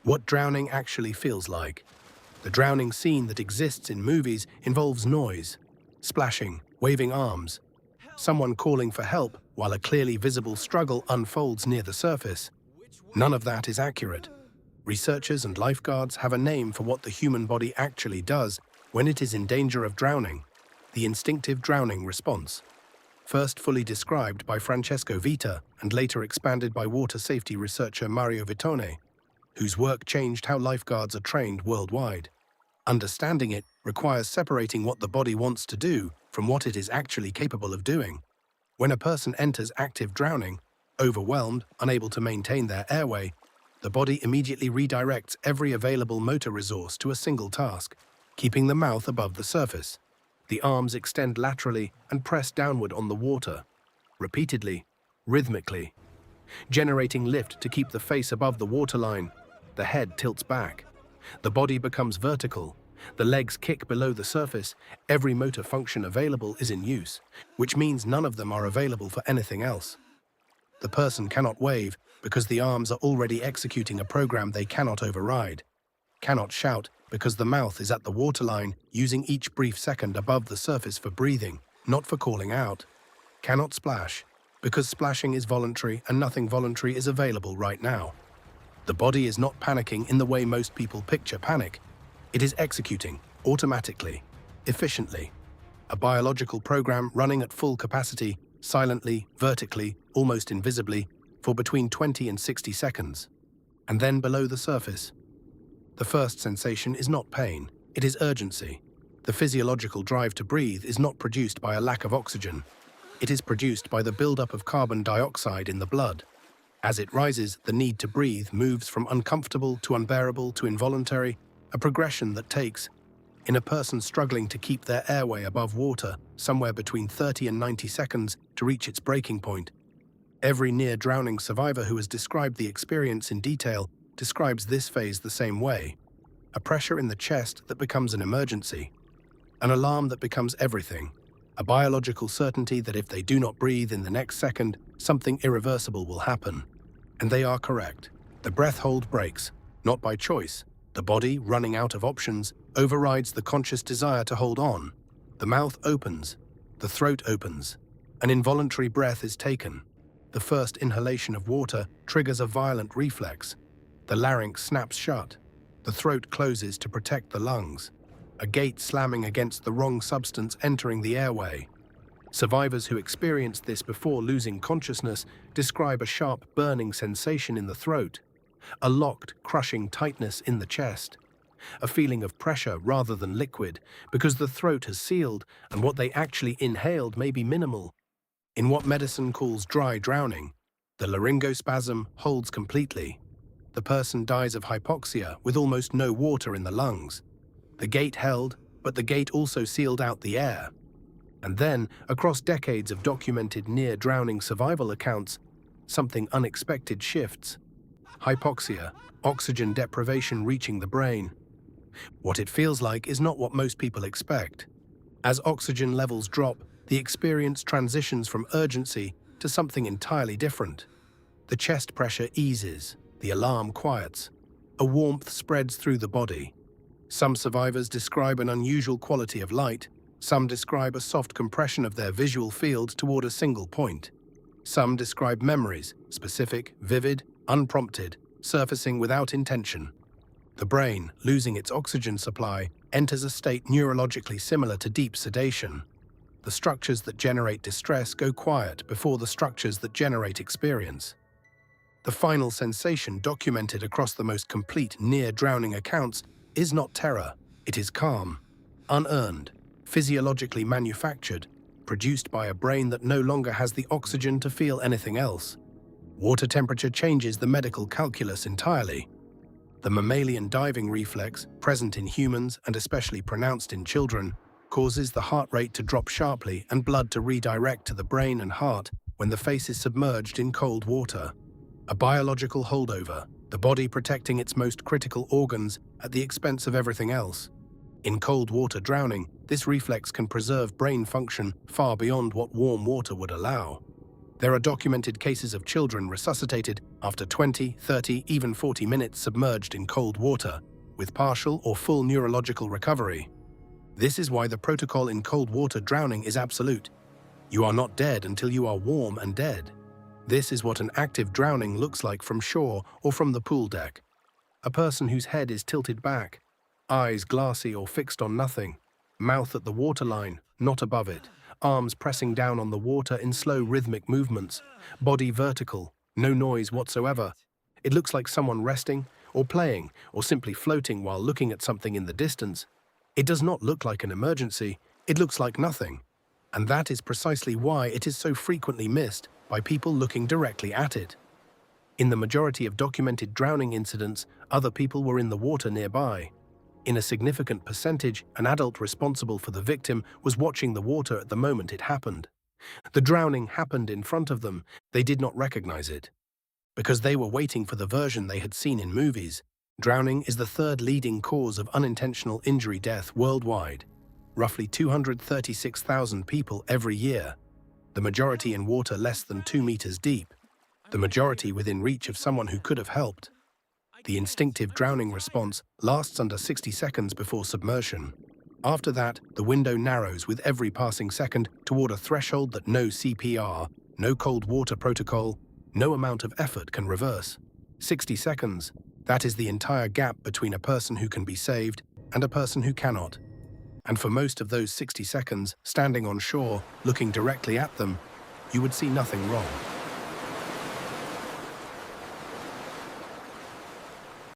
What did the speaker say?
What drowning actually feels like. The drowning scene that exists in movies involves noise, splashing, waving arms, someone calling for help while a clearly visible struggle unfolds near the surface. None of that is accurate. Researchers and lifeguards have a name for what the human body actually does when it is in danger of drowning: the instinctive drowning response. First fully described by Francesco Vita and later expanded by water safety researcher Mario Vittone, whose work changed how lifeguards are trained worldwide. Understanding it requires separating what the body wants to do from what it is actually capable of doing. When a person enters active drowning, overwhelmed, unable to maintain their airway, the body immediately redirects every available motor resource to a single task, keeping the mouth above the surface. The arms extend laterally and press downward on the water, repeatedly, rhythmically, generating lift to keep the face above the waterline. The head tilts back. The body becomes vertical. The legs kick below the surface. Every motor function available is in use, which means none of them are available for anything else. The person cannot wave because the arms are already executing a program they cannot override. Cannot shout because the mouth is at the waterline, using each brief second above the surface for breathing, not for calling out. Cannot splash because splashing is voluntary and nothing voluntary is available right now. The body is not panicking in the way most people picture panic. It is executing, automatically, efficiently. A biological program running at full capacity, silently, vertically, almost invisibly, for between 20 and 60 seconds. And then below the surface. The first sensation is not pain, it is urgency. The physiological drive to breathe is not produced by a lack of oxygen. It is produced by the buildup of carbon dioxide in the blood. As it rises, the need to breathe moves from uncomfortable to unbearable to involuntary, a progression that takes, in a person struggling to keep their airway above water, somewhere between 30 and 90 seconds to reach its breaking point. Every near-drowning survivor who has described the experience in detail describes this phase the same way: a pressure in the chest that becomes an emergency, an alarm that becomes everything, a biological certainty that if they do not breathe in the next second, something irreversible will happen. And they are correct. The breath hold breaks, not by choice. The body, running out of options, overrides the conscious desire to hold on. The mouth opens. The throat opens. An involuntary breath is taken. The first inhalation of water triggers a violent reflex. The larynx snaps shut. The throat closes to protect the lungs. A gate slamming against the wrong substance entering the airway. Survivors who experienced this before losing consciousness describe a sharp burning sensation in the throat, a locked, crushing tightness in the chest, a feeling of pressure rather than liquid because the throat has sealed and what they actually inhaled may be minimal. In what medicine calls dry drowning, the laryngospasm holds completely. The person dies of hypoxia with almost no water in the lungs. The gate held, but the gate also sealed out the air. And then, across decades of documented near-drowning survival accounts, something unexpected shifts. Hypoxia, oxygen deprivation reaching the brain. What it feels like is not what most people expect. As oxygen levels drop, the experience transitions from urgency to something entirely different. The chest pressure eases, the alarm quiets. A warmth spreads through the body. Some survivors describe an unusual quality of light. Some describe a soft compression of their visual field toward a single point. Some describe memories, specific, vivid, unprompted, surfacing without intention. The brain, losing its oxygen supply, enters a state neurologically similar to deep sedation. The structures that generate distress go quiet before the structures that generate experience. The final sensation documented across the most complete near-drowning accounts is not terror, it is calm, unearned, physiologically manufactured, produced by a brain that no longer has the oxygen to feel anything else. Water temperature changes the medical calculus entirely. The mammalian diving reflex, present in humans and especially pronounced in children, causes the heart rate to drop sharply and blood to redirect to the brain and heart when the face is submerged in cold water. A biological holdover, the body protecting its most critical organs at the expense of everything else. In cold water drowning, this reflex can preserve brain function far beyond what warm water would allow. There are documented cases of children resuscitated after 20, 30, even 40 minutes submerged in cold water, with partial or full neurological recovery. This is why the protocol in cold water drowning is absolute. You are not dead until you are warm and dead. This is what an active drowning looks like from shore or from the pool deck. A person whose head is tilted back, eyes glassy or fixed on nothing, mouth at the waterline, not above it, arms pressing down on the water in slow rhythmic movements, body vertical, no noise whatsoever. It looks like someone resting or playing or simply floating while looking at something in the distance. It does not look like an emergency, it looks like nothing. And that is precisely why it is so frequently missed by people looking directly at it. In the majority of documented drowning incidents, other people were in the water nearby. In a significant percentage, an adult responsible for the victim was watching the water at the moment it happened. The drowning happened in front of them. They did not recognize it. Because they were waiting for the version they had seen in movies. Drowning is the third leading cause of unintentional injury death worldwide. Roughly 236,000 people every year. The majority in water less than 2 meters deep. The majority within reach of someone who could have helped. The instinctive drowning response lasts under 60 seconds before submersion. After that, the window narrows with every passing second toward a threshold that no CPR, no cold water protocol, no amount of effort can reverse. 60 seconds, that is the entire gap between a person who can be saved and a person who cannot. And for most of those 60 seconds, standing on shore, looking directly at them, you would see nothing wrong.